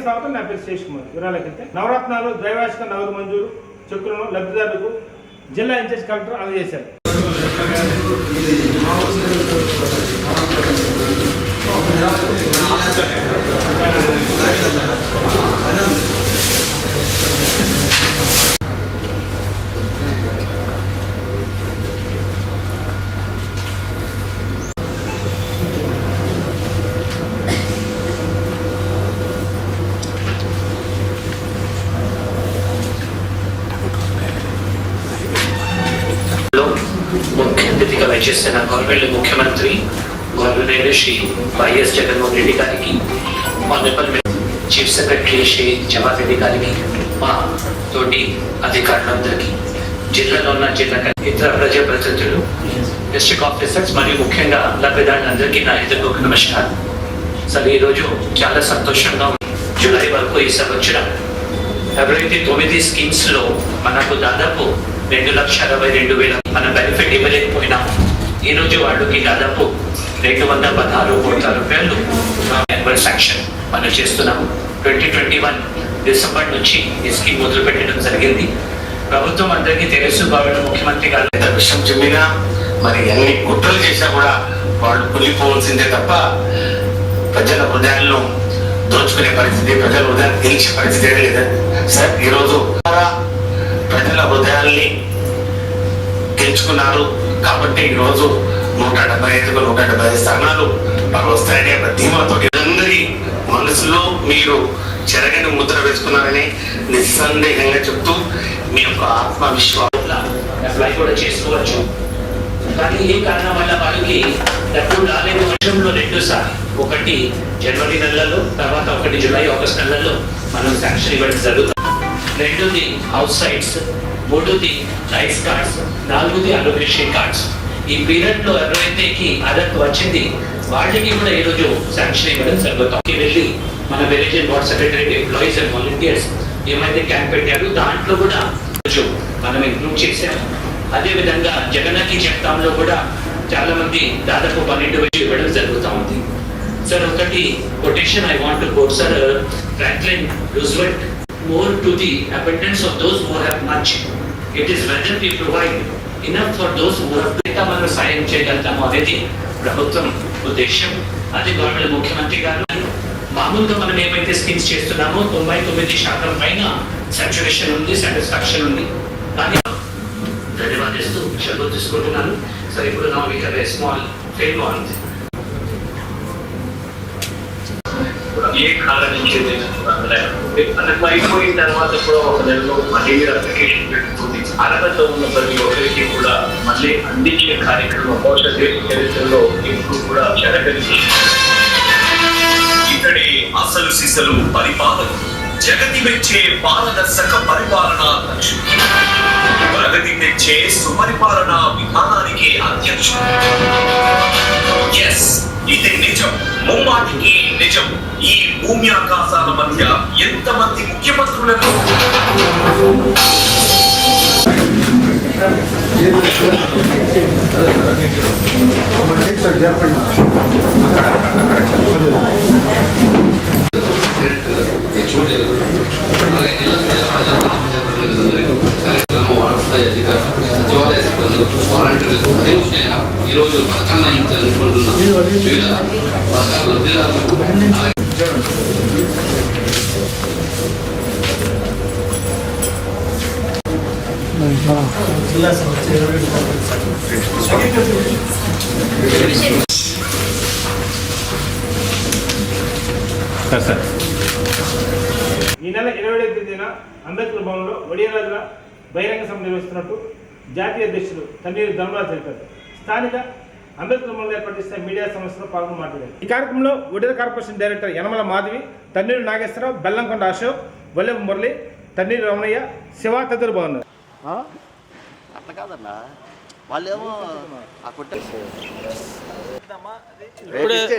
స్వాగతం. నా పేరు శేష్ కుమార్. వివరాలకైతే నవరత్నాలు ద్వైవార్షిక నగదు మంజూరు చెక్కులను లబ్ధిదారులకు జిల్లా ఇన్ఛార్జ్ కలెక్టర్ అందజేశారు. मुख्य अतिथिగా వచ్చేసిన గవర్నమెంట్ ముఖ్యమంత్రి గవర్నర్ శ్రీ వైఎస్ జగన్మోహన్ రెడ్డి గారికి, honourable chief secretary Shri Jawahar Reddy గారికి, మా తోటి అధికారులందరికీ, జిల్లాలో ఉన్న జిల్లా ఇతర ప్రజాప్రతినిధులు, డిస్ట్రిక్ట్ ఆఫీసర్స్ మరియు ముఖ్యంగా లబ్ధిదారులందరికీ నా హృదయపూర్వక నమస్కారం. అసలు ఈరోజు చాలా సంతోషంగా ఉంది. జూలై వరకు ఈ సంవత్సరం ఎవరైతే 9 స్కీమ్స్ లో మనకు దాదాపు 2,62,000 మన బెనిఫిట్ ఇవ్వలేకపోయినా ఈ రోజు వాళ్ళకి దాదాపు 216 కోట్ల రూపాయలు యాన్యువల్ శాంక్షన్ మనం చేస్తున్నాము. 2021 డిసెంబర్ నుంచి ఈ స్కీమ్ మొదలు పెట్టడం జరిగింది. ప్రభుత్వం అందరికీ తెలుసు, గవర్నర్ ముఖ్యమంత్రి గారు విషయం చెప్పినా మరి ఎన్ని కుట్రలు చేసినా కూడా వాళ్ళు కూలిపోవాల్సిందే తప్ప ప్రజల హృదయాల్లో దోచుకునే పరిస్థితి, ప్రజల హృదయాన్ని గెలిచే పరిస్థితి ఏమీ లేదు సార్. ఈరోజు ప్రజల హృదయాల్ని గెలుచుకున్నారు కాబట్టి ఈరోజు 175 175 స్థానాలు వాళ్ళు వస్తాయనే ధీమాతో అందరి మనసులో మీరు చెరగని ముద్ర వేసుకున్నారని నిస్సందేహంగా చెప్తూ మీ యొక్క ఆత్మవిశ్వాసం అప్లై కూడా చేసుకోవచ్చు. కానీ ఏ కారణం వల్ల వాళ్ళకి డబ్బులు రాలేదు. వర్షంలో 2 సార్లు, ఒకటి జనవరి నెలలో, తర్వాత ఒకటి జూలై ఆగస్ట్ నెలలో మనం శాంక్షన్ ఇవ్వడం జరుగుతుంది. 2ది హౌస్ సైట్స్, 3ది రైస్ కార్డ్స్, 4ది అలోకేషన్ కార్డ్స్. ఈ పీరియడ్ లో ఎవరైతే అదర్ట్ వచ్చింది వాళ్ళకి కూడా ఈ రోజు శాంక్షన్ ఇవ్వడం జరుగుతుంది. వెళ్ళి మన village and ward secretary employees and volunteers ఏమైతే క్యాంప్ పెట్టారో దాంట్లో కూడా మనం ఇంక్లూడ్ చేసాము. అదే విధంగా జగన్కి చెప్తాంలో కూడా చాలా మంది దాదాపు 12 ఇవ్వడం జరుగుతూ ఉంది. సార్, ఒకటి quotation I want to quote sir. Franklin Roosevelt, more to the abundance of those who have much, it is whether we provide enough for those who have little. మనం సాయం చేయగలుగుతాము అనేది ప్రభుత్వం ఉద్దేశం. అది గవర్నమెంట్ ముఖ్యమంత్రి గారు మామూలుగా మనం ఏమైతే స్కీమ్స్ చేస్తున్నామో 99% పైన సాచురేషన్ ఉంది, సాటిస్ఫాక్షన్ ఉంది. కానీ ధన్యవాదిస్తూ సెలవు తీసుకుంటున్నాను సార్. ఇప్పుడు నా we have a small fail on a కారణం మనకు అయిపోయిన తర్వాత కూడా ఒక నెలలో మళ్ళీ అప్లికేషన్ పెట్టుకుంది. అర్హత ఉన్న ప్రతి ఒక్కరికి కూడా మళ్ళీ అందించే కార్యక్రమం బహుశా దేశ చరిత్రలో ఎప్పుడు కూడా జరగని. ఇక్కడే అసలు సిసలు పరిపాలన, జగతి మెచ్చే పారదర్శక పరిపాలన లక్ష్యం, ప్రగతి తెచ్చే సుపరిపాలన విధానానికి అధ్యక్షుడు. ఎస్, ఇది నిజం, ముమ్మాటికి నిజం. ఈ భూమి ఆకాశాల మధ్య ఎంతమంది ముఖ్యమంత్రులను ఈరోజు ఈ నెల 27వ తేదీన అంబేద్కర్ భవన్లో వడియారాజుల బహిరంగ సభ నిర్వహిస్తున్నట్టు జాతీయ అధ్యక్షుడు తన్నీరు ధర్మరాజు తెలిపారు. స్థానిక అంబేద్కర్ భవన్లో ఏర్పాటు చేసిన మీడియా సమస్యలో పాల్గొని మాట్లాడారు. ఈ కార్యక్రమంలో వడియాల కార్పొరేషన్ డైరెక్టర్ యనమల మాధవి, తన్నీరు నాగేశ్వరరావు, బెల్లంకొండ అశోక్, వల్లెం మురళి, తన్నీరు రమణయ్య, శివ తదితరులు బాగున్నారు. అట్లా కాదన్నా, వాళ్ళేమో ఆ కుట్ట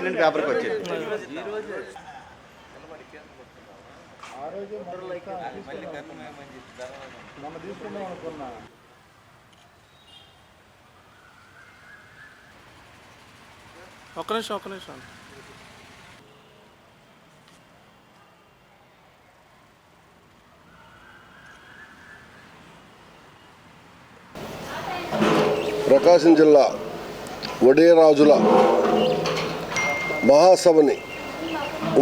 నేను పేపర్కి వచ్చేది ఒక్క నిమిషం ప్రకాశం జిల్లా వడిరాజుల మహాసభని,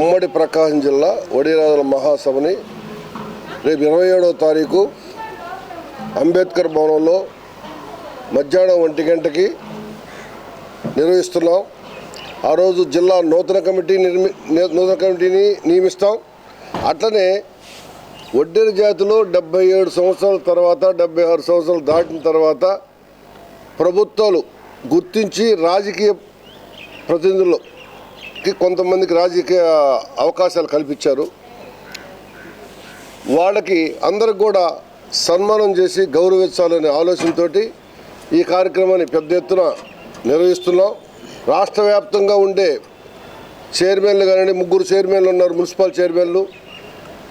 ఉమ్మడి ప్రకాశం జిల్లా వడిరాజుల మహాసభని రేపు 27వ తారీఖు అంబేద్కర్ భవనంలో మధ్యాహ్నం 1 గంటకి నిర్వహిస్తున్నాం. ఆ రోజు జిల్లా నూతన కమిటీని నియమిస్తాం. అట్లనే వడ్డెర జాతిలో 77 సంవత్సరాల తర్వాత 76 సంవత్సరాలు దాటిన తర్వాత ప్రభుత్వాలు గుర్తించి రాజకీయ ప్రతినిధులకి కొంతమందికి రాజకీయ అవకాశాలు కల్పించారు. వాళ్ళకి అందరికి కూడా సన్మానం చేసి గౌరవించాలనే ఆలోచనతో ఈ కార్యక్రమాన్ని పెద్ద ఎత్తున నిర్వహిస్తున్నాం. రాష్ట్ర వ్యాప్తంగా ఉండే చైర్మన్లు కానీ 3 చైర్మన్లు ఉన్నారు, మున్సిపల్ చైర్మన్లు.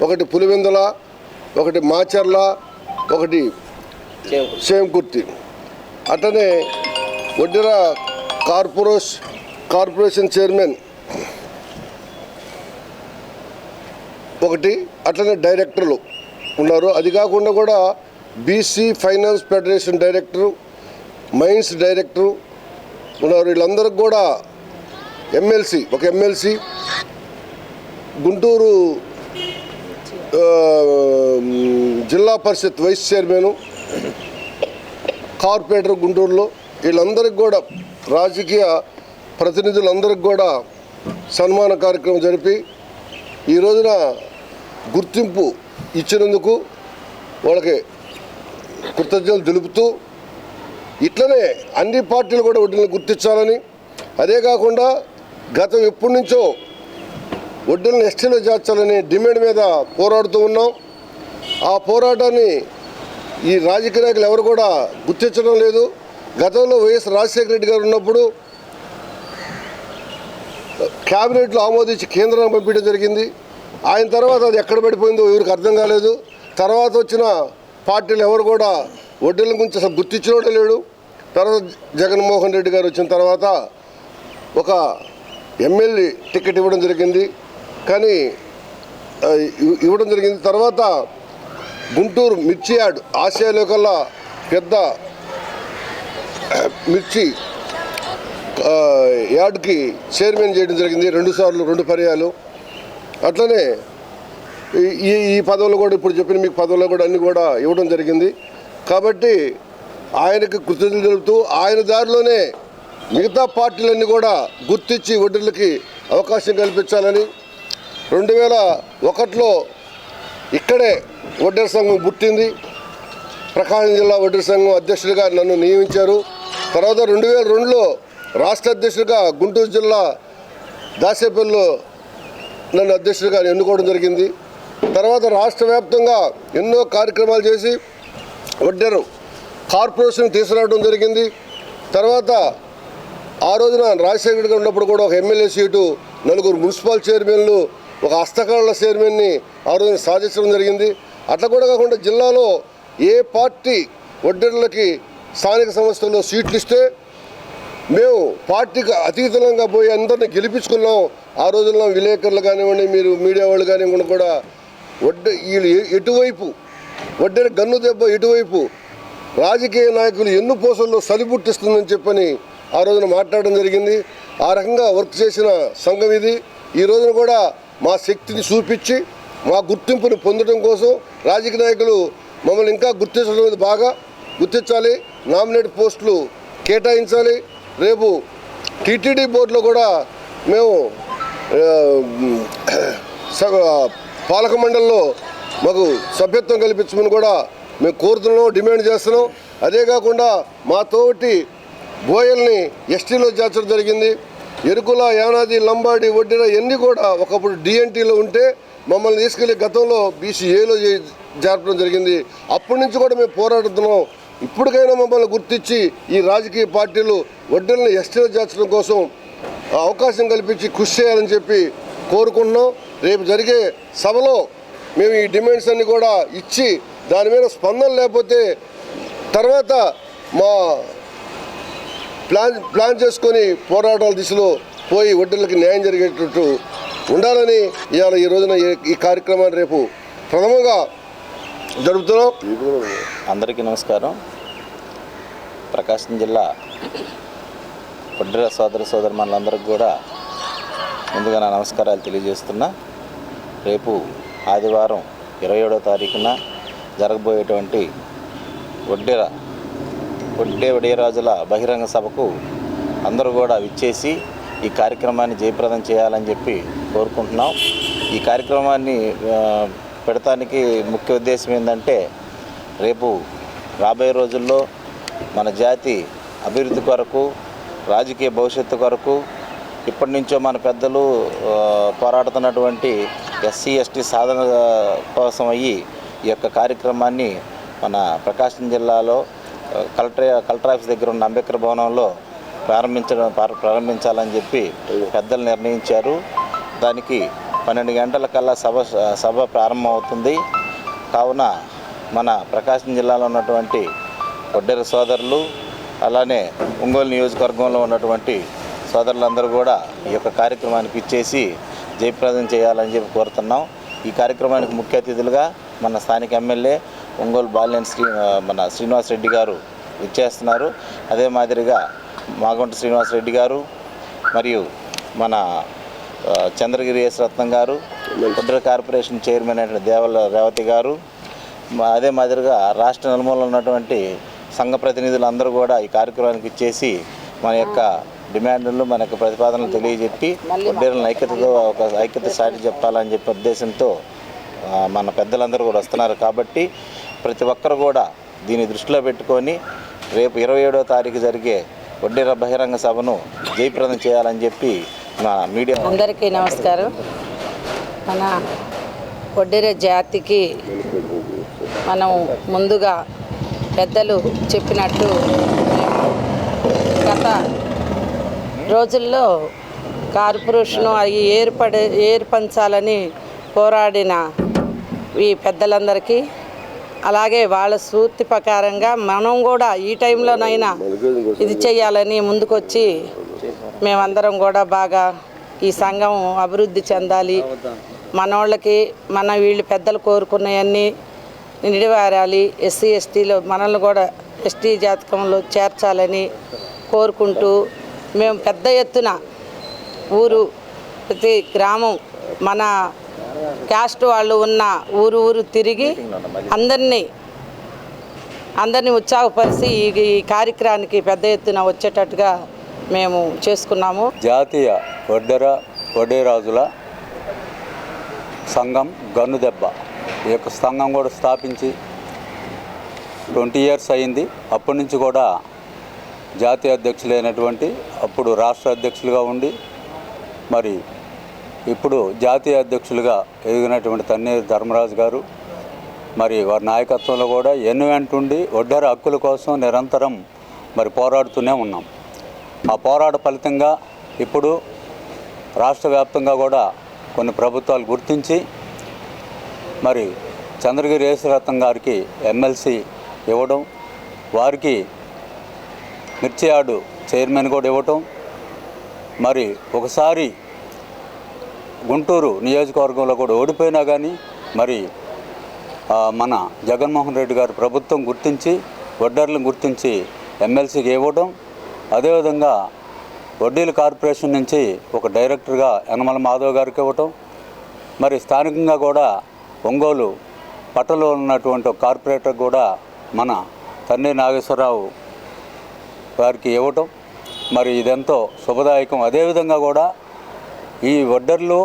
ఒకటి పులివెందుల, ఒకటి మాచర్ల, ఒకటి చేమకుర్తి. అట్లనే వడ్డెర కార్పొరేషన్ చైర్మన్ ఒకటి, అట్లనే డైరెక్టర్లు ఉన్నారు. అది కాకుండా కూడా BC finance federation director, mines director ఉన్నారు. వీళ్ళందరికి కూడా ఒక ఎమ్మెల్సీ, గుంటూరు జిల్లా పరిషత్ వైస్ చైర్మను, కార్పొరేటర్ గుంటూరులో, వీళ్ళందరికీ కూడా రాజకీయ ప్రతినిధులందరికీ కూడా సన్మాన కార్యక్రమం జరిపి ఈ రోజున గుర్తింపు ఇచ్చినందుకు వాళ్ళకి కృతజ్ఞతలు తెలుపుతూ, ఇట్లనే అన్ని పార్టీలు కూడా వడ్డీలను గుర్తించాలని, అదే కాకుండా గతం ఎప్పటి నుంచో వడ్డీలను ఎస్టీలో చేర్చాలని డిమాండ్ మీద పోరాడుతూ ఉన్నాం. ఆ పోరాటాన్ని ఈ రాజకీయ నాయకులు ఎవరు కూడా గుర్తించడం లేదు. గతంలో వైఎస్ రాజశేఖర రెడ్డి గారు ఉన్నప్పుడు క్యాబినెట్లో ఆమోదించి కేంద్రానికి పంపించడం జరిగింది. ఆయన తర్వాత అది ఎక్కడ పడిపోయిందో ఎవరికి అర్థం కాలేదు. తర్వాత వచ్చిన పార్టీలు ఎవరు కూడా వడ్డీల గురించి అసలు గుర్తించడం లేడు. తర్వాత జగన్మోహన్ రెడ్డి గారు వచ్చిన తర్వాత ఒక ఎమ్మెల్యే టికెట్ ఇవ్వడం జరిగింది. కానీ ఇవ్వడం జరిగింది. తర్వాత గుంటూరు మిర్చి యార్డ్ ఆసియాలో కల్లా పెద్ద మిర్చి యార్డ్కి చైర్మన్ చేయడం జరిగింది 2 సార్లు 2 పర్యాలు. అట్లనే ఈ పదవులు కూడా ఇప్పుడు చెప్పిన మీకు పదవులు కూడా అన్నీ కూడా ఇవ్వడం జరిగింది. కాబట్టి ఆయనకు కృతజ్ఞతలు తెలుపుతూ ఆయన దారిలోనే మిగతా పార్టీలన్నీ కూడా గుర్తించి వడ్డీలకి అవకాశం కల్పించాలని 2001లో ఇక్కడే వడ్డెర సంఘం పుట్టింది. ప్రకాశం జిల్లా వడ్డెర సంఘం అధ్యక్షుడిగా నన్ను నియమించారు. తర్వాత 2002లో రాష్ట్ర అధ్యక్షుడిగా గుంటూరు జిల్లా దాసేపల్లిలో నన్ను అధ్యక్షుడిగా ఎన్నుకోవడం జరిగింది. తర్వాత రాష్ట్ర వ్యాప్తంగా ఎన్నో కార్యక్రమాలు చేసి వడ్డెర కార్పొరేషన్ తీసుకురావడం జరిగింది. తర్వాత ఆ రోజున రాజశేఖర రెడ్డి గారు ఉన్నప్పుడు కూడా ఒక ఎమ్మెల్యే సీటు, 4 మున్సిపల్ చైర్మన్లు, ఒక హస్తకళల చైర్మన్ని ఆ రోజున సాధించడం జరిగింది. అట్లా కూడా కాకుండా జిల్లాలో ఏ పార్టీ వడ్డెర్లకి స్థానిక సంస్థల్లో సీట్లు ఇస్తే మేము పార్టీకి అతీతంగా పోయి అందరినీ గెలిపించుకున్నాం. ఆ రోజుల్లో విలేకరులు కానివ్వండి, మీరు మీడియా వాళ్ళు కానివ్వండి కూడా వీళ్ళు ఎటువైపు వడ్డెర గన్ను దెబ్బ ఎటువైపు రాజకీయ నాయకులు ఎన్ను పోసల్లో సలిపుట్టిస్తుందని చెప్పని ఆ రోజున మాట్లాడడం జరిగింది. ఆ రకంగా వర్క్ చేసిన సంఘం ఇది. ఈ రోజున కూడా మా శక్తిని చూపించి మా గుర్తింపుని పొందడం కోసం రాజకీయ నాయకులు మమ్మల్ని ఇంకా గుర్తించడం బాగా గుర్తించాలి. నామినేట్ పోస్టులు కేటాయించాలి. రేపు టీటీడీ బోర్డులో కూడా మేము పాలక మండలిలో మాకు సభ్యత్వం కల్పించమని కూడా మేము కోరుతున్నాం, డిమాండ్ చేస్తున్నాం. అదే కాకుండా మా తోటి బోయల్ని ఎస్టీలో చేర్చడం జరిగింది. ఎరుకుల, యానాది, లంబాడి, వడ్డెర ఇవన్నీ కూడా ఒకప్పుడు డిఎన్టీలో ఉంటే మమ్మల్ని తీసుకెళ్లి గతంలో బీసీఏలో జరపడం జరిగింది. అప్పటి నుంచి కూడా మేము పోరాడుతున్నాం. ఇప్పటికైనా మమ్మల్ని గుర్తించి ఈ రాజకీయ పార్టీలు వడ్డెలను ఎస్టీలో చేర్చడం కోసం అవకాశం కల్పించి కృషి చేయాలని చెప్పి కోరుకుంటున్నాం. రేపు జరిగే సభలో మేము ఈ డిమాండ్స్ అన్నీ కూడా ఇచ్చి దాని మీద స్పందన లేకపోతే తర్వాత మా ప్లాన్ చేసుకొని పోరాటాల దిశలో పోయి వడ్డీలకి న్యాయం జరిగేటట్టు ఉండాలని ఇవాళ ఈ రోజున ఈ కార్యక్రమాన్ని రేపు ప్రథమంగా జరుపుతున్నాం. అందరికీ నమస్కారం. ప్రకాశం జిల్లా వడ్డెర సోదరమణులందరికీ కూడా ముందుగా నా నమస్కారాలు తెలియజేస్తున్నా. రేపు ఆదివారం 27వ తారీఖున జరగబోయేటువంటి వడ్డేరాజుల బహిరంగ సభకు అందరూ కూడా విచ్చేసి ఈ కార్యక్రమాన్ని జయప్రదం చేయాలని చెప్పి కోరుకుంటున్నాం. ఈ కార్యక్రమాన్ని పెడతానికి ముఖ్య ఉద్దేశం ఏంటంటే, రేపు రాబోయే రోజుల్లో మన జాతి అభివృద్ధి కొరకు, రాజకీయ భవిష్యత్తు కొరకు ఇప్పటి నుంచో మన పెద్దలు పోరాడుతున్నటువంటి ఎస్సీ ఎస్టీ సాధన కోసం అయ్యి ఈ యొక్క కార్యక్రమాన్ని మన ప్రకాశం జిల్లాలో కలెక్టర్ ఆఫీస్ దగ్గర ఉన్న అంబేద్కర్ భవనంలో ప్రారంభించాలని చెప్పి పెద్దలు నిర్ణయించారు. దానికి 12 గంటలకల్లా సభ ప్రారంభమవుతుంది. కావున మన ప్రకాశం జిల్లాలో ఉన్నటువంటి వడ్డెర సోదరులు, అలానే ఒంగోలు నియోజకవర్గంలో ఉన్నటువంటి సోదరులందరూ కూడా ఈ యొక్క కార్యక్రమానికి ఇచ్చేసి జయప్రదం చేయాలని చెప్పి కోరుతున్నాం. ఈ కార్యక్రమానికి ముఖ్య అతిథులుగా మన స్థానిక ఎమ్మెల్యే ఒంగోలు బాలినేని శ్రీనివాస్ రెడ్డి గారు ఇచ్చేస్తున్నారు. అదే మాదిరిగా మాగుంట శ్రీనివాస్ రెడ్డి గారు, మరియు మన చంద్రగిరి రత్నం గారు, వడ్డెర కార్పొరేషన్ చైర్మన్ అయిన దేవల రేవతి గారు, అదే మాదిరిగా రాష్ట్ర నలుమూలలో ఉన్నటువంటి సంఘ ప్రతినిధులు అందరూ కూడా ఈ కార్యక్రమానికి ఇచ్చేసి మన యొక్క డిమాండ్లు, మన యొక్క ప్రతిపాదనలు తెలియజెప్పి వడ్డెరలను ఐక్యత సాటి చెప్పాలని చెప్పే ఉద్దేశంతో మన పెద్దలందరూ కూడా వస్తున్నారు. కాబట్టి ప్రతి ఒక్కరు కూడా దీన్ని దృష్టిలో పెట్టుకొని రేపు 27వ తారీఖు జరిగే వడ్డెర బహిరంగ సభను జయప్రదం చేయాలని చెప్పి మా మీడియా అందరికీ నమస్కారం. మన వడ్డెర జాతికి మనం ముందుగా పెద్దలు చెప్పినట్టు గత రోజుల్లో కార్పొరేషను అవి ఏర్పంచాలని పోరాడిన ఈ పెద్దలందరికీ, అలాగే వాళ్ళ స్ఫూర్తి ప్రకారంగా మనం కూడా ఈ టైంలోనైనా ఇది చేయాలని ముందుకొచ్చి మేమందరం కూడా బాగా ఈ సంఘం అభివృద్ధి చెందాలి, మనోళ్ళకి వీళ్ళు పెద్దలు కోరుకున్నవన్నీ నిడివారాలి, ఎస్సీ ఎస్టీలో మనల్ని కూడా ఎస్టీ జాతకంలో చేర్చాలని కోరుకుంటూ మేము పెద్ద ఎత్తున ఊరు ప్రతి గ్రామం మన క్యాస్ట్ వాళ్ళు ఉన్న ఊరు తిరిగి అందరినీ ఉత్సాహపరిచి ఈ కార్యక్రమానికి పెద్ద ఎత్తున వచ్చేటట్టుగా మేము చేసుకున్నాము. జాతీయ వడ్డేరాజుల సంఘం గన్నుదెబ్బ ఈ యొక్క సంఘం కూడా స్థాపించి 20 years అయింది. అప్పటి నుంచి కూడా జాతీయ అధ్యక్షులైనటువంటి, అప్పుడు రాష్ట్ర అధ్యక్షులుగా ఉండి, మరి ఇప్పుడు జాతీయ అధ్యక్షులుగా ఎదిగినటువంటి తన్నీరు ధర్మరాజు గారు, మరి వారి నాయకత్వంలో కూడా వెంటుండి వడ్డెర హక్కుల కోసం నిరంతరం మరి పోరాడుతూనే ఉన్నాం. ఆ పోరాట ఫలితంగా ఇప్పుడు రాష్ట్ర వ్యాప్తంగా కూడా కొన్ని ప్రభుత్వాలు గుర్తించి మరి చంద్రగిరి రత్నం గారికి ఎమ్మెల్సీ ఇవ్వడం, వారికి మిర్చి యార్డు చైర్మన్ కూడా ఇవ్వటం, మరి ఒకసారి గుంటూరు నియోజకవర్గంలో కూడా ఓడిపోయినా కానీ మరి మన జగన్మోహన్ రెడ్డి గారు ప్రభుత్వం గుర్తించి వడ్డెరలను గుర్తించి ఎమ్మెల్సీకి ఇవ్వడం, అదేవిధంగా వడ్డీల కార్పొరేషన్ నుంచి ఒక డైరెక్టర్గా యనమల మాధవ్ గారికి ఇవ్వటం, మరి స్థానికంగా కూడా ఒంగోలు పట్టణంలో ఉన్నటువంటి ఒక కార్పొరేటర్ కూడా మన తన్నీరు నాగేశ్వరరావు గారికి ఇవ్వటం, మరి ఇదెంతో శుభదాయకం. అదేవిధంగా కూడా ఈ వడ్డెరలు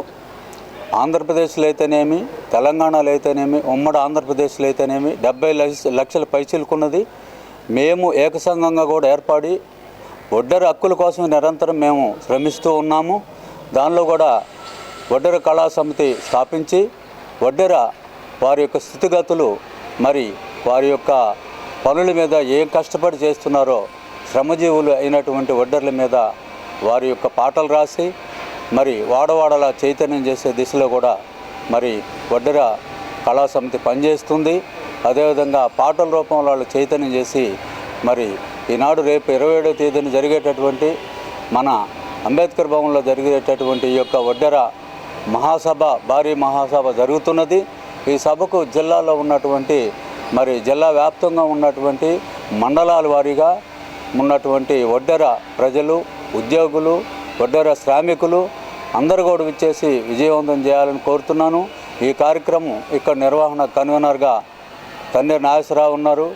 ఆంధ్రప్రదేశ్లో అయితేనేమి, తెలంగాణలో అయితేనేమి, ఉమ్మడి ఆంధ్రప్రదేశ్లో అయితేనేమి 70 లక్షల పైచిలుకున్నది. మేము ఏకసంఘంగా కూడా ఏర్పడి వడ్డెర హక్కుల కోసం నిరంతరం మేము శ్రమిస్తూ ఉన్నాము. దానిలో కూడా వడ్డెర కళా సమితి స్థాపించి వడ్డెర వారి యొక్క స్థితిగతులు, మరి వారి యొక్క పనుల మీద ఏం కష్టపడి చేస్తున్నారో శ్రమజీవులు అయినటువంటి వడ్డెరల మీద వారి యొక్క పాటలు రాసి మరి వాడవాడలా చైతన్యం చేసే దిశలో కూడా మరి వడ్డెర కళా సమితి పనిచేస్తుంది. అదేవిధంగా పాటల రూపంలో వాళ్ళు చైతన్యం చేసి మరి ఈనాడు రేపు 27వ తేదీన జరిగేటటువంటి మన అంబేద్కర్ భవన్లో జరిగేటటువంటి ఈ యొక్క వడ్డెర మహాసభ, భారీ మహాసభ జరుగుతున్నది. ఈ సభకు జిల్లాలో ఉన్నటువంటి మరి జిల్లా వ్యాప్తంగా ఉన్నటువంటి మండలాల వారీగా ఉన్నటువంటి ఒడ్డెర ప్రజలు, ఉద్యోగులు, ఒడ్డెర శ్రామికులు అందరూ కూడా విచ్చేసి విజయవంతం చేయాలని కోరుతున్నాను. ఈ కార్యక్రమం ఇక్కడ నిర్వహణ కన్వీనర్గా తన్నీరు నాగేశ్వరరావు ఉన్నారు.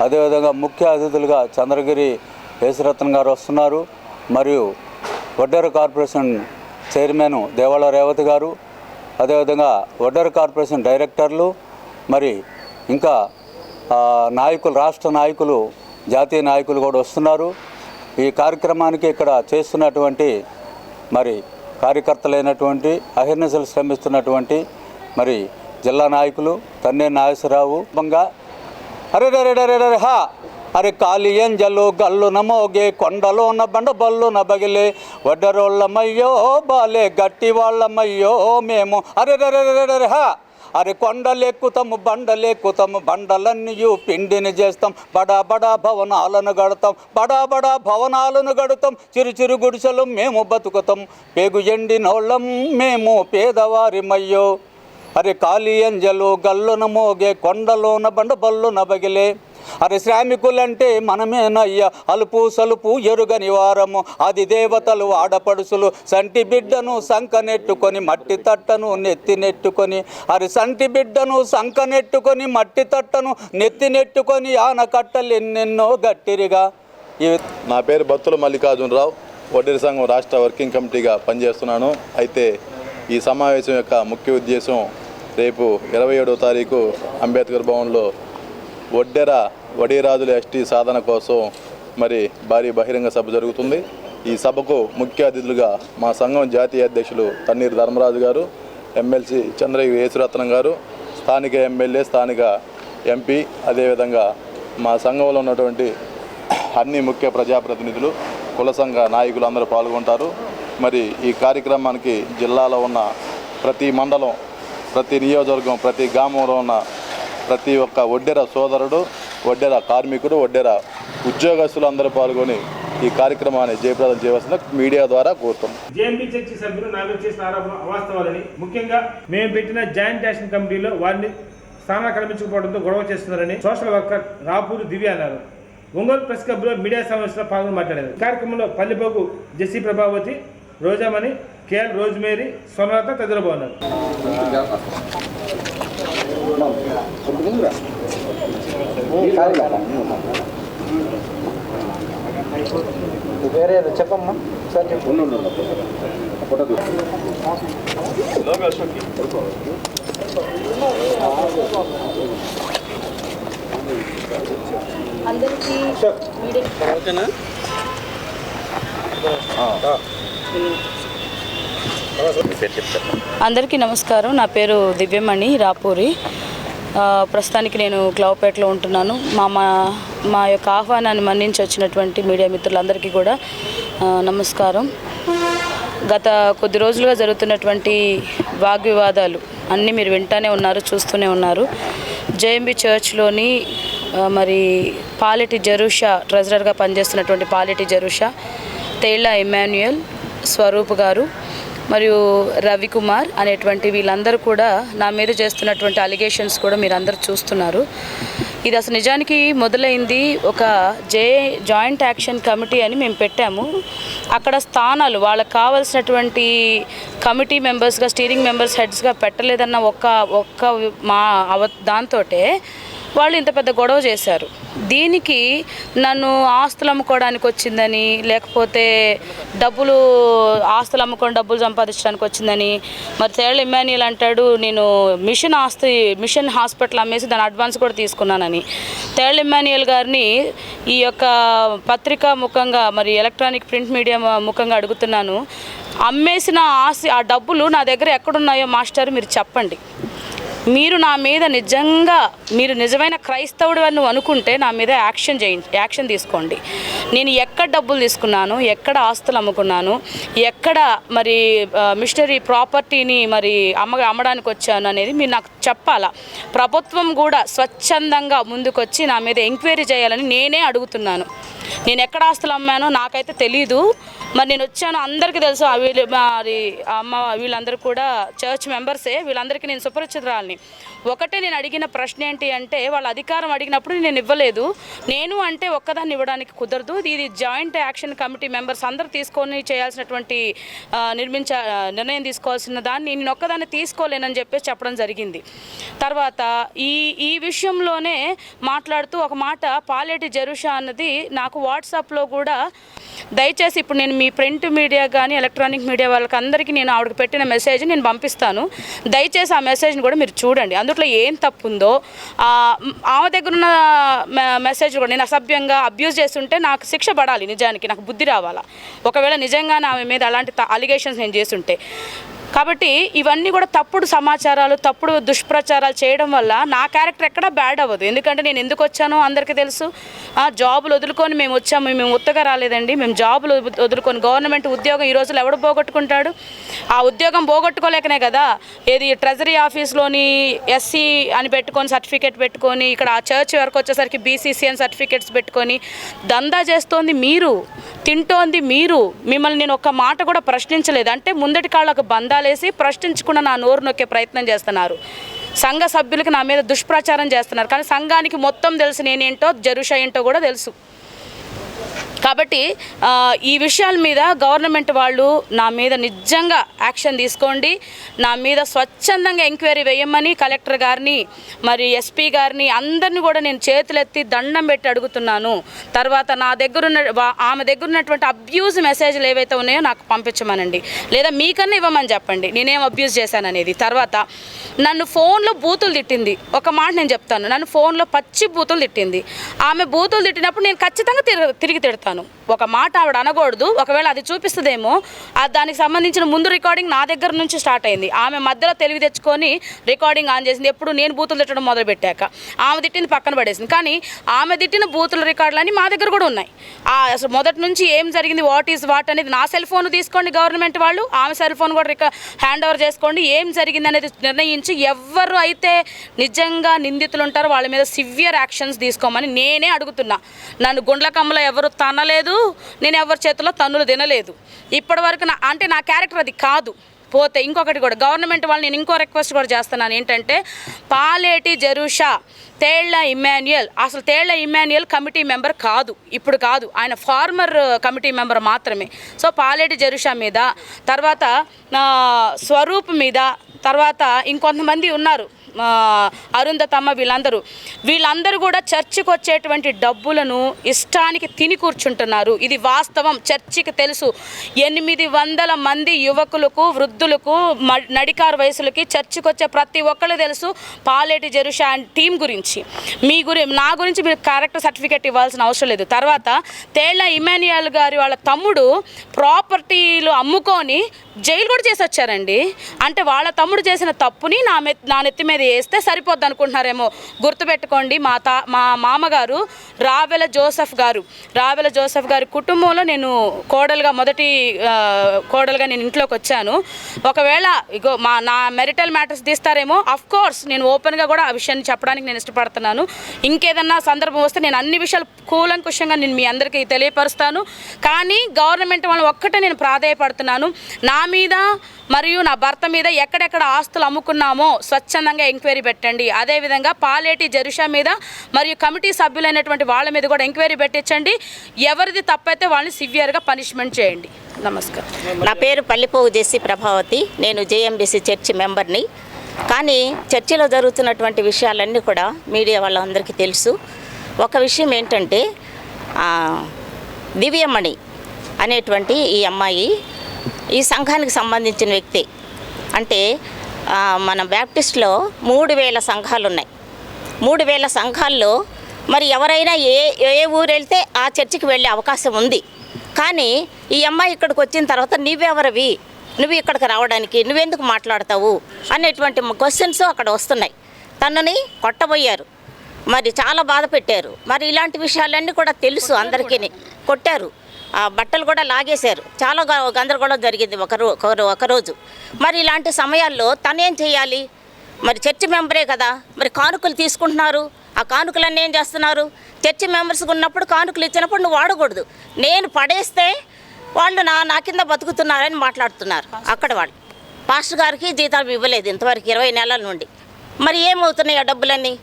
అదేవిధంగా ముఖ్య అతిథులుగా చంద్రగిరి యేసురత్న గారు వస్తున్నారు. మరియు ఒడ్డెర కార్పొరేషన్ చైర్మన్ దేవాల రేవతి గారు, అదేవిధంగా ఒడ్డెర కార్పొరేషన్ డైరెక్టర్లు, మరి ఇంకా నాయకులు, రాష్ట్ర నాయకులు, జాతీయ నాయకులు కూడా వస్తున్నారు. ఈ కార్యక్రమానికి ఇక్కడ చేస్తున్నటువంటి మరి కార్యకర్తలైనటువంటి అహిర్నిశలు శ్రమిస్తున్నటువంటి మరి జిల్లా నాయకులు తన్నీరు నాగేశ్వరరావు అరే రే రే రే హా అరే కాలి ఎంజలు గల్లు నమోగే కొండలోన బండ బల్లు నబగిలే వడ్డరోళ్ళమయ్యో బాలే గట్టి వాళ్ళమయ్యో మేము అరే రే రే రే హా అరే కొండలెక్కుతాము బండలెక్కుతాము బండలన్నీయు పిండిని చేస్తాం బడా బడా భవనాలను గడతాం బడా బడా భవనాలను గడుతాం చిరు చిరు గుడిసెలు మేము బతుకుతాం పేగు ఎండినోళ్ళం మేము పేదవారిమయ్యో అరే కాలి ఎంజలు గల్లున మోగే కొండలోన బండ బల్లు నబగిలే అరే శ్రామికులంటే మనమేనయ్యా అలుపు సలుపు ఎరుగని వారము అది దేవతలు ఆడపడుసులు సంటి బిడ్డను సంకనెట్టుకొని మట్టి తట్టను నెత్తి నెట్టుకొని అరే సంటి బిడ్డను సంకనెట్టుకొని మట్టి తట్టను నెత్తి నెట్టుకొని ఆనకట్టలు ఎన్నెన్నో గట్టిరిగా. నా పేరు బత్తుల మల్లికార్జునరావు, ఒడ్డెర సంఘం రాష్ట్ర వర్కింగ్ కమిటీగా పనిచేస్తున్నాను. అయితే ఈ సమావేశం యొక్క ముఖ్య ఉద్దేశం రేపు 27వ తారీఖు అంబేద్కర్ భవన్లో వడిరాజుల ఎస్టీ సాధన కోసం మరి భారీ బహిరంగ సభ జరుగుతుంది. ఈ సభకు ముఖ్య అతిథులుగా మా సంఘం జాతీయ అధ్యక్షులు తన్నీరు ధర్మరాజు గారు, ఎమ్మెల్సీ చంద్రగిరి యేసురత్నం గారు, స్థానిక ఎమ్మెల్యే, స్థానిక ఎంపీ, అదేవిధంగా మా సంఘంలో ఉన్నటువంటి అన్ని ముఖ్య ప్రజాప్రతినిధులు, కుల సంఘ నాయకులు అందరూ పాల్గొంటారు. మరి ఈ కార్యక్రమానికి జిల్లాలో ఉన్న ప్రతి మండలం, ప్రతి నియోజకవర్గం, ప్రతి గ్రామంలో ఉన్న ప్రతి ఒక్క ఒడ్డెర సోదరుడు, ఒడ్డెర కార్మికుడు, ఒడ్డెర ఉద్యోగస్తులు అందరూ పాల్గొని ఈ కార్యక్రమాన్ని జయప్రదం చేయవలసిన మీడియా ద్వారా కోరుతున్నాం. జేఎంబీ చర్చి సభ్యులు నాపై చేసిన ఆరోపణ అవాస్తవాలని, ముఖ్యంగా మేము పెట్టిన జాయింట్ యాక్షన్ కమిటీలో వారిని స్థానాలు కల్పించకపోవడంతో గొడవ చేస్తున్నారని సోషల్ వర్కర్ రాపూరు దివ్య అన్నారు. ఒంగోలు ప్రెస్ క్లబ్లో మీడియా సమావేశంలో పాల్గొని మాట్లాడారు. కార్యక్రమంలో పల్లిపోగు జెస్సీ ప్రభావతి, రోజామణి, కేఎల్ రోజ్మేరీ, సోనలత తదితరులు బాగున్నారు. చెప్పమ్మా సార్ అందరికీ నమస్కారం. నా పేరు దివ్యమణి రాపూరి. ప్రస్తుతానికి నేను క్లవ్పేటలో ఉంటున్నాను. మా యొక్క ఆహ్వానాన్ని మన్నించి వచ్చినటువంటి మీడియా మిత్రులందరికీ కూడా నమస్కారం. గత కొద్ది రోజులుగా జరుగుతున్నటువంటి వాగ్వివాదాలు అన్నీ మీరు వింటూనే ఉన్నారు, చూస్తూనే ఉన్నారు. జేఎంబీ చర్చ్లోని మరి పాలెటి జెరూషా ట్రెజరర్గా పనిచేస్తున్నటువంటి పాలెటి జెరూషా, తేళ్ల ఇమాన్యుయల్, స్వరూప్ గారు మరియు రవికుమార్ అనేటువంటి వీళ్ళందరూ కూడా నా మీద చేస్తున్నటువంటి అలిగేషన్స్ కూడా మీరు అందరూ చూస్తున్నారు. ఇది అసలు నిజానికి మొదలైంది ఒక జాయింట్ యాక్షన్ కమిటీ అని మేము పెట్టాము. అక్కడ స్థానాలు వాళ్ళకి కావాల్సినటువంటి కమిటీ మెంబర్స్గా, స్టీరింగ్ మెంబర్స్, హెడ్స్గా పెట్టలేదన్న ఒక్క దాంతో వాళ్ళు ఇంత పెద్ద గొడవ చేశారు. దీనికి నన్ను ఆస్తులు అమ్ముకోవడానికి వచ్చిందని, లేకపోతే ఆస్తులు అమ్ముకొని డబ్బులు సంపాదించడానికి వచ్చిందని. మరి తేళ్ల ఇమాన్యుయల్ అంటాడు నేను మిషన్ హాస్పిటల్ అమ్మేసి దాని అడ్వాన్స్ కూడా తీసుకున్నానని. తేళ్ల ఇమాన్యుయల్ గారిని ఈ యొక్క పత్రికా ముఖంగా, మరి ఎలక్ట్రానిక్ ప్రింట్ మీడియా ముఖంగా అడుగుతున్నాను, అమ్మేసిన ఆ డబ్బులు నా దగ్గర ఎక్కడున్నాయో మాస్టర్ మీరు చెప్పండి. మీరు నా మీద మీరు నిజమైన క్రైస్తవుడు అని అనుకుంటే నా మీద యాక్షన్ తీసుకోండి. నేను ఎక్కడ డబ్బులు తీసుకున్నాను, ఎక్కడ ఆస్తులు అమ్ముకున్నాను, ఎక్కడ మరి మిషనరీ ప్రాపర్టీని మరి అమ్మడానికి వచ్చాను అనేది మీరు నాకు చెప్పాలా. ప్రభుత్వం కూడా స్వచ్ఛందంగా ముందుకొచ్చి నా మీద ఎంక్వైరీ చేయాలని నేనే అడుగుతున్నాను. నేను ఎక్కడ ఆస్తులు అమ్మానో నాకైతే తెలీదు. మరి నేను వచ్చాను, అందరికీ తెలుసు. వీళ్ళు మరి అమ్మ వీళ్ళందరూ కూడా చర్చ్ మెంబర్సే, వీళ్ళందరికీ నేను సుపరిచితురాలిని. ఒకటే నేను అడిగిన ప్రశ్న ఏంటి అంటే, వాళ్ళ అధికారం అడిగినప్పుడు నేను ఇవ్వలేదు. నేను అంటే ఒక్కదాన్ని ఇవ్వడానికి కుదరదు, ఇది జాయింట్ యాక్షన్ కమిటీ మెంబర్స్ అందరూ తీసుకొని చేయాల్సినటువంటి నిర్ణయం తీసుకోవాల్సిన దాన్ని నేను ఒక్కదాన్ని తీసుకోలేనని చెప్పేసి చెప్పడం జరిగింది. తర్వాత ఈ విషయంలోనే మాట్లాడుతూ ఒక మాట, పాలేటి జరుషా అన్నది నాకు వాట్సాప్లో కూడా, దయచేసి ఇప్పుడు నేను మీ ప్రింట్ మీడియా కానీ ఎలక్ట్రానిక్ మీడియా వాళ్ళకి అందరికీ నేను ఆవిడకి పెట్టిన మెసేజ్ నేను పంపిస్తాను, దయచేసి ఆ మెసేజ్ని కూడా మీరు చూడండి. అందులో ఏం తప్పు ఉందో, ఆమె దగ్గర ఉన్న మెసేజ్ కూడా నేను అసభ్యంగా అబ్యూజ్ చేస్తుంటే నాకు శిక్ష పడాలి, నిజానికి నాకు బుద్ధి రావాలా, ఒకవేళ నిజంగానే ఆమె మీద అలాంటి అలిగేషన్స్ నేను చేస్తుంటే. కాబట్టి ఇవన్నీ కూడా తప్పుడు సమాచారాలు, తప్పుడు దుష్ప్రచారాలు చేయడం వల్ల నా క్యారెక్టర్ ఎక్కడా బ్యాడ్ అవ్వదు. ఎందుకంటే నేను ఎందుకు వచ్చానో అందరికీ తెలుసు. జాబులు వదులుకొని మేము వచ్చాము, మేము ఉత్తగా రాలేదండి. మేము జాబులు వదులుకొని, గవర్నమెంట్ ఉద్యోగం ఈ రోజుల్లో ఎవడు పోగొట్టుకుంటాడు? ఆ ఉద్యోగం పోగొట్టుకోలేకనే కదా ఏది ట్రెజరీ ఆఫీస్లోని ఎస్సీ అని పెట్టుకొని సర్టిఫికేట్ పెట్టుకొని, ఇక్కడ ఆ చర్చ్ వరకు వచ్చేసరికి బీసీసీ అని సర్టిఫికేట్స్ పెట్టుకొని దందా చేస్తోంది మీరు, తింటోంది మీరు. మిమ్మల్ని నేను ఒక్క మాట కూడా ప్రశ్నించలేదు. అంటే ముందటి కాళ్ళకు బంధాలేసి ప్రశ్నించకుండా నా నోరు నొక్కే ప్రయత్నం చేస్తున్నారు. సంఘ సభ్యులకి నా మీద దుష్ప్రచారం చేస్తున్నారు. కానీ సంఘానికి మొత్తం తెలుసు, నేనేంటో జరుషా ఏంటో కూడా తెలుసు. కాబట్టి ఈ విషయాల మీద గవర్నమెంట్ వాళ్ళు నా మీద నిజంగా యాక్షన్ తీసుకోండి. నా మీద స్వచ్ఛందంగా ఎంక్వైరీ వేయమని కలెక్టర్ గారిని, మరి ఎస్పీ గారిని, అందరినీ కూడా నేను చేతులెత్తి దండం పెట్టి అడుగుతున్నాను. తర్వాత నా దగ్గర ఆమె దగ్గర ఉన్నటువంటి అబ్యూజ్ మెసేజ్లు ఏవైతే ఉన్నాయో నాకు పంపించమనండి, లేదా మీకన్నా ఇవ్వమని చెప్పండి నేనేం అబ్యూజ్ చేశాననేది. తర్వాత నన్ను ఫోన్లో బూతులు తిట్టింది. ఒక మాట నేను చెప్తాను, నన్ను ఫోన్లో పచ్చి బూతులు తిట్టింది. ఆమె బూతులు తిట్టినప్పుడు నేను ఖచ్చితంగా తిరిగి తిడతాను. ఒక మాట ఆవిడ అనకూడదు, ఒకవేళ అది చూపిస్తుందేమో. దానికి సంబంధించిన ముందు రికార్డింగ్ నా దగ్గర నుంచి స్టార్ట్ అయింది. ఆమె మధ్యలో తెలివి తెచ్చుకొని రికార్డింగ్ ఆన్ చేసింది. ఎప్పుడు నేను బూతులు తిట్టడం మొదలుపెట్టాక ఆమె తిట్టింది పక్కన పడేసింది. కానీ ఆమె తిట్టిన బూతుల రికార్డులన్నీ మా దగ్గర కూడా ఉన్నాయి. అసలు మొదటి నుంచి ఏం జరిగింది, వాట్ ఈజ్ వాట్ అనేది నా సెల్ ఫోన్ తీసుకోండి గవర్నమెంట్ వాళ్ళు, ఆమె సెల్ ఫోన్ కూడా హ్యాండ్ ఓవర్ చేసుకోండి. ఏం జరిగింది అనేది నిర్ణయించి ఎవరు అయితే నిజంగా నిందితులు ఉంటారో వాళ్ళ మీద సివియర్ యాక్షన్స్ తీసుకోమని నేనే అడుగుతున్నా. నన్ను గుండ్లకమ్మలో ఎవరు తనలేదు, నేను ఎవరి చేతిలో తన్నులు తినలేదు ఇప్పటి వరకు. అంటే నా క్యారెక్టర్ అది కాదు. పోతే ఇంకొకటి కూడా గవర్నమెంట్ వాళ్ళు నేను ఇంకో రిక్వెస్ట్ కూడా చేస్తున్నాను ఏంటంటే, పాలేటి జరుషా తేళ్ల ఇమాన్యుయల్, అసలు తేళ్ల ఇమాన్యుయల్ కమిటీ మెంబర్ కాదు, ఇప్పుడు కాదు, ఆయన ఫార్మర్ కమిటీ మెంబర్ మాత్రమే. సో పాలేటి జరుషా మీద, తర్వాత స్వరూప్ మీద, తర్వాత ఇంకొంతమంది ఉన్నారు అరుంధతమ్మ, వీళ్ళందరూ కూడా చర్చికి వచ్చేటువంటి డబ్బులను ఇష్టానికి తిని కూర్చుంటున్నారు. ఇది వాస్తవం, చర్చికి తెలుసు. 800 మంది యువకులకు, వృద్ధులకు, నడికారు వయసులకి చర్చికి వచ్చే ప్రతి ఒక్కళ్ళు తెలుసు పాలేటి జరుషా అండ్ టీం గురించి. నా గురించి మీరు క్యారెక్టర్ సర్టిఫికేట్ ఇవ్వాల్సిన అవసరం లేదు. తర్వాత తేళ్ల ఇమాన్యుయల్ గారి వాళ్ళ తమ్ముడు ప్రాపర్టీలు అమ్ముకొని జైలు కూడా చేసి వచ్చారండి. అంటే వాళ్ళ తమ్ముడు చేసిన తప్పుని నా నెత్తి మీద వేస్తే సరిపోద్ది అనుకుంటున్నారేమో. గుర్తుపెట్టుకోండి, మా మామగారు రావెల జోసెఫ్ గారు కుటుంబంలో నేను మొదటి కోడలుగా నేను ఇంట్లోకి వచ్చాను. ఒకవేళ నా మెరిటల్ మ్యాటర్స్ తీస్తారేమో, అఫ్ కోర్స్ నేను ఓపెన్గా కూడా ఆ విషయాన్ని చెప్పడానికి నేను ఇష్టపడుతున్నాను. ఇంకేదన్నా సందర్భం వస్తే నేను అన్ని విషయాలు కూలంకుషంగా నేను మీ అందరికీ తెలియపరుస్తాను. కానీ గవర్నమెంట్ వాళ్ళని ఒక్కటే నేను ప్రాధేయపడుతున్నాను, నా మీద మరియు నా భర్త మీద ఎక్కడెక్కడ ఆస్తులు అమ్ముకున్నామో స్వచ్ఛందంగా ఎంక్వైరీ పెట్టండి. అదేవిధంగా పాలేటి జరుషా మీద మరియు కమిటీ సభ్యులైనటువంటి వాళ్ళ మీద కూడా ఎంక్వైరీ పెట్టించండి. ఎవరిది తప్పైతే వాళ్ళని సివియర్గా పనిష్మెంట్ చేయండి. నమస్కారం. నా పేరు పల్లిపోగు జెస్సి ప్రభావతి, నేను జేఎంబీసీ చర్చి మెంబర్ని. కానీ చర్చిలో జరుగుతున్నటువంటి విషయాలన్నీ కూడా మీడియా వాళ్ళందరికీ తెలుసు. ఒక విషయం ఏంటంటే, దివ్యమణి అనేటువంటి ఈ అమ్మాయి ఈ సంఘానికి సంబంధించిన వ్యక్తి. అంటే మన బ్యాప్టిస్ట్లో 3000 సంఘాలు ఉన్నాయి. 3000 సంఘాల్లో మరి ఎవరైనా ఏ ఊరు వెళ్తే ఆ చర్చికి వెళ్ళే అవకాశం ఉంది. కానీ ఈ అమ్మాయి ఇక్కడికి వచ్చిన తర్వాత నీవెవరివి, నువ్వు ఇక్కడికి రావడానికి, నువ్వెందుకు మాట్లాడతావు అనేటువంటి క్వశ్చన్స్ అక్కడ వస్తున్నాయి. తనని కొట్టబోయారు, మరి చాలా బాధ పెట్టారు. మరి ఇలాంటి విషయాలన్నీ కూడా తెలుసు అందరికీ. కొట్టారు, ఆ బట్టలు కూడా లాగేశారు, చాలా గందరగోళం జరిగింది ఒకరోజు. మరి ఇలాంటి సమయాల్లో తనేం చేయాలి? మరి చర్చి మెంబరే కదా, మరి కానుకలు తీసుకుంటున్నారు, ఆ కానుకలన్నీ ఏం చేస్తున్నారు? చర్చి మెంబర్స్గా ఉన్నప్పుడు కానుకలు ఇచ్చినప్పుడు నువ్వు వాడకూడదు, నేను పడేస్తే వాళ్ళు నా కింద బతుకుతున్నారని మాట్లాడుతున్నారు. అక్కడ వాళ్ళు పాస్టర్ గారికి జీతాలు ఇవ్వలేదు ఇంతవరకు 20 నెలల నుండి. మరి ఏమవుతున్నాయి ఆ డబ్బులన్నీ?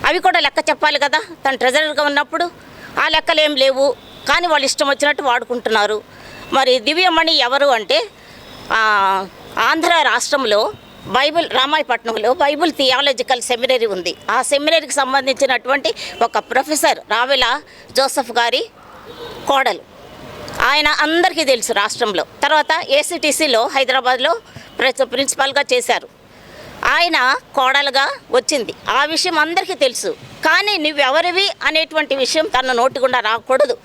అవి కూడా లెక్క చెప్పాలి కదా తను ట్రెజరర్గా ఉన్నప్పుడు. ఆ లెక్కలు ఏం లేవు, కానీ వాళ్ళు ఇష్టం వచ్చినట్టు వాడుకుంటున్నారు. మరి దివ్యమణి ఎవరు అంటే ఆంధ్ర రాష్ట్రంలో రామాయపట్నంలో బైబిల్ థియాలజికల్ సెమినరీ ఉంది. ఆ సెమినరీకి సంబంధించినటువంటి ఒక ప్రొఫెసర్ రావెల జోసెఫ్ గారి కోడలు. ఆయన అందరికీ తెలుసు రాష్ట్రంలో. తర్వాత ఏసీటీసీలో హైదరాబాద్లో ప్రిన్సిపాల్గా చేశారు. ఆయన కోడలుగా వచ్చింది. ఆ విషయం అందరికీ తెలుసు. కానీ నువ్వెవరివి అనేటువంటి విషయం తన నోటి గుండా రాకూడదు.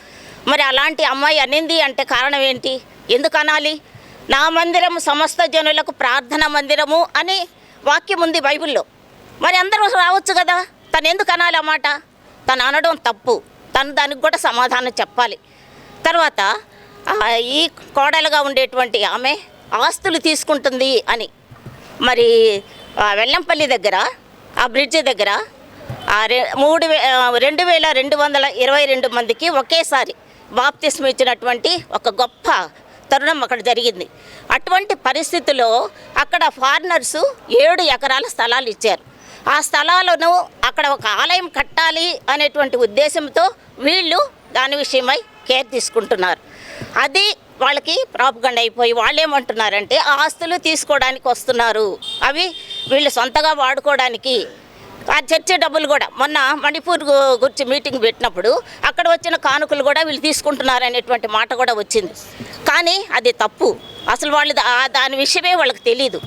మరి అలాంటి అమ్మాయి అనింది అంటే కారణం ఏంటి? ఎందుకు అనాలి? నా మందిరము సమస్త జనులకు ప్రార్థన మందిరము అని వాక్యం ఉంది బైబిల్లో. మరి అందరూ రావచ్చు కదా, తను ఎందుకు అనాలి ఆ మాట? తను అనడం తప్పు, తను దానికి కూడా సమాధానం చెప్పాలి. తర్వాత ఈ కోడలుగా ఉండేటువంటి ఆమె ఆస్తులు తీసుకుంటుంది అని మరి వెల్లంపల్లి దగ్గర ఆ బ్రిడ్జి దగ్గర 2222 మందికి ఒకేసారి బాప్తిస్మం ఇచ్చినటువంటి ఒక గొప్ప తరుణం అక్కడ జరిగింది. అటువంటి పరిస్థితుల్లో అక్కడ ఫారినర్సు 7 ఎకరాల స్థలాలు ఇచ్చారు. ఆ స్థలాలను అక్కడ ఒక ఆలయం కట్టాలి అనేటువంటి ఉద్దేశంతో వీళ్ళు దాని విషయమై కేర్ తీసుకుంటున్నారు. అది వాళ్ళకి ప్రాపగండ అయిపోయి వాళ్ళు ఏమంటున్నారంటే ఆస్తులు తీసుకోవడానికి వస్తున్నారు, అవి వీళ్ళు సొంతగా వాడుకోవడానికి. ఆ చర్చి డబ్బులు కూడా మొన్న మణిపూర్ గురించి మీటింగ్ పెట్టినప్పుడు అక్కడ వచ్చిన కానుకలు కూడా వీళ్ళు తీసుకుంటున్నారు అనేటువంటి మాట కూడా వచ్చింది. కానీ అది తప్పు. అసలు వాళ్ళు దాని విషయమే వాళ్ళకి తెలీదు.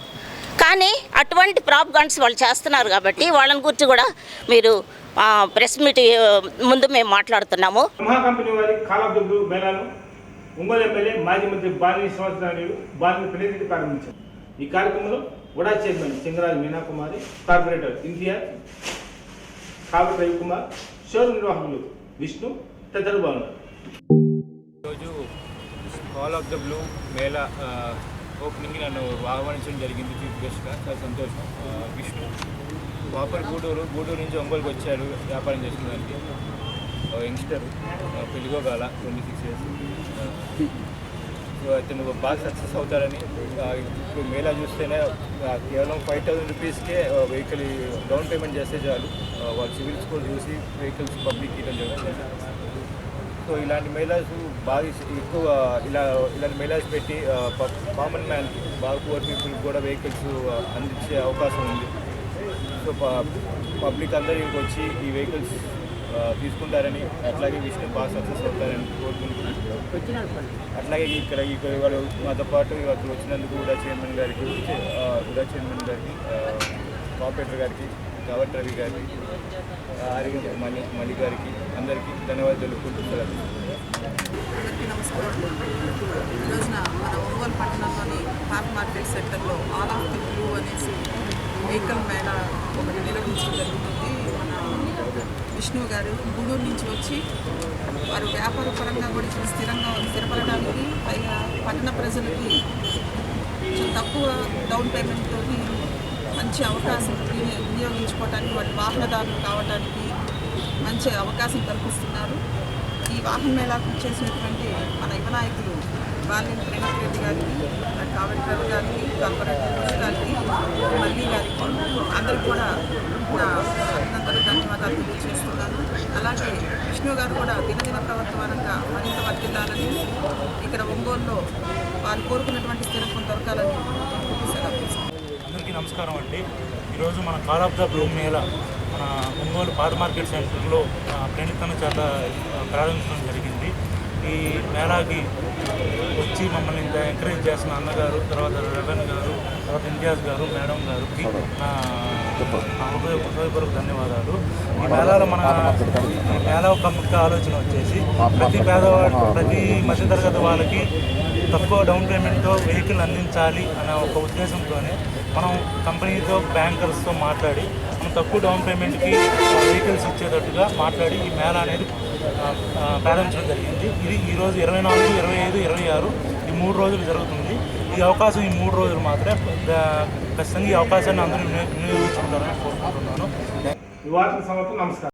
కానీ అటువంటి ప్రాపగండ్స్ వాళ్ళు చేస్తున్నారు కాబట్టి వాళ్ళని గురించి కూడా మీరు ప్రెస్ మీట్ ముందు మేము మాట్లాడుతున్నాము. మహా కంపెనీ వారి కాల్ ఆఫ్ ది బ్లూ మేళాను ఒంగోలు ఎమ్మెల్యే మాజీ మంత్రి బాలిని శ్రీనివాసరావు బాలిని ప్రతినిధి ప్రారంభించారు. ఈ కార్యక్రమంలో UDA chairman Chingaraju Meenakumari, corporator Imtiaz, Kavati Ravikumar, showroom నిర్వాహకులు విష్ణు తదితరులు బాగున్నారు. ఈరోజు call of the blue mela ఓపెనింగ్కి నన్ను ఆహ్వానించడం జరిగింది చీఫ్ గెస్ట్గా. చాలా సంతోషం. విష్ణు వాపర్ గూడూరు నుంచి ఒంగోలుకి వచ్చాడు వ్యాపారం చేసుకోవడానికి. Youngster, పెళ్ళిగోగాల 26 years. సో అతను బాగా సక్సెస్ అవుతారని ఇప్పుడు మేళా చూస్తేనే కేవలం 5,000 రూపీస్కే వెహికల్ డౌన్ పేమెంట్ చేస్తే చాలు వాళ్ళు సివిల్ స్కోర్ చూసి వెహికల్స్ పబ్లిక్ ఇవ్వడం జరుగుతుంది. సో ఇలాంటి మేళాస్ బాగా ఎక్కువ ఇలాంటి మేళాస్ పెట్టి కామన్ మ్యాన్ బాగా పూర్ పీపుల్కి కూడా వెహికల్స్ అందించే అవకాశం ఉంది. సో పబ్లిక్ అందరికి వచ్చి ఈ వెహికల్స్ తీసుకుంటారని, అట్లాగే విష్ణు బాగా సక్సెస్ అవుతారని కోరుకుంటున్నాను. అట్లాగే ఇక్కడ వాళ్ళు మాతో పాటు అక్కడ వచ్చినందుకు ఉడా చైర్మన్ గారికి, కార్పొరేటర్ గారికి, కావటి రవి గారికి, మణి గారికి అందరికీ ధన్యవాదాలు తెలుపుకుంటున్నారు. నమస్కారం. ఈరోజున మన ఒంగోలు పట్టణంలోని పార్క్ మార్కెట్ సెంటర్లో ఆల్ ఆఫ్ ది బ్లూ అనేసి వెహికల్ మేళా ఒకటి నిర్వహించడం జరుగుతుంది. మన విష్ణు గారు గూడూరు నుంచి వచ్చి వారు వ్యాపార పరంగా కూడా స్థిరపడడానికి, పైగా పట్టణ ప్రజలకి తక్కువ డౌన్ పేమెంట్తో మంచి అవకాశం వినియోగించుకోవడానికి, వాళ్ళు వాహనదారులు కావడానికి మంచి అవకాశం కల్పిస్తున్నారు. ఈ వాహన మేళాకు చేసినటువంటి మన యువ నాయకులు బాలిని ప్రేమరెడ్డి గారికి, కావటి రవి గారికి, కార్పొరేటర్ గారికి, మల్లి గారికి అందరికీ కూడా నా అభినందనలు, ధన్యవాదాలు తెలియజేస్తున్నాను. అలాగే విష్ణు గారు కూడా దినదిన ప్రవర్తమానంగా మరింత వర్తిల్లాలని, ఇక్కడ ఒంగోలులో వారు కోరుకున్నటువంటి స్థిరత్వం దొరకాలని అందరికీ నమస్కారం అండి. ఈరోజు మన call of the blue Mela మన ఒంగోలు పాత మార్కెట్ సెంటర్లో ప్రణితన చేత ప్రారంభించడం జరిగింది. ఈ మేళాకి వచ్చి మమ్మల్ని ఇంత ఎంకరేజ్ చేసిన అన్నగారు, తర్వాత రవీన్ గారు, తర్వాత ఇంతియాజ్ గారు, మేడం గారికి నా హృదయపూర్వక ధన్యవాదాలు. ఈ మేళాలో ఈ మేళా ఒక ముఖ్య ఆలోచన వచ్చేసి ప్రతి పేదవాడు, ప్రతి మధ్యతరగతి వాళ్ళకి తక్కువ డౌన్ పేమెంట్తో వెహికల్ అందించాలి అనే ఒక ఉద్దేశంతోనే మనం కంపెనీతో, బ్యాంకర్స్తో మాట్లాడి మనం తక్కువ డౌన్ పేమెంట్కి వెహికల్స్ ఇచ్చేటట్టుగా మాట్లాడి ఈ మేళా అనేది ప్రారంభించడం జరిగింది. ఇది ఈరోజు 24, 25, 26 ఈ 3 రోజులు జరుగుతుంది. ఈ అవకాశం ఈ 3 రోజులు మాత్రమే. ఖచ్చితంగా ఈ అవకాశాన్ని అందరూ వినియోగించుకుంటారని కోరుకుంటున్నాను. నమస్కారం.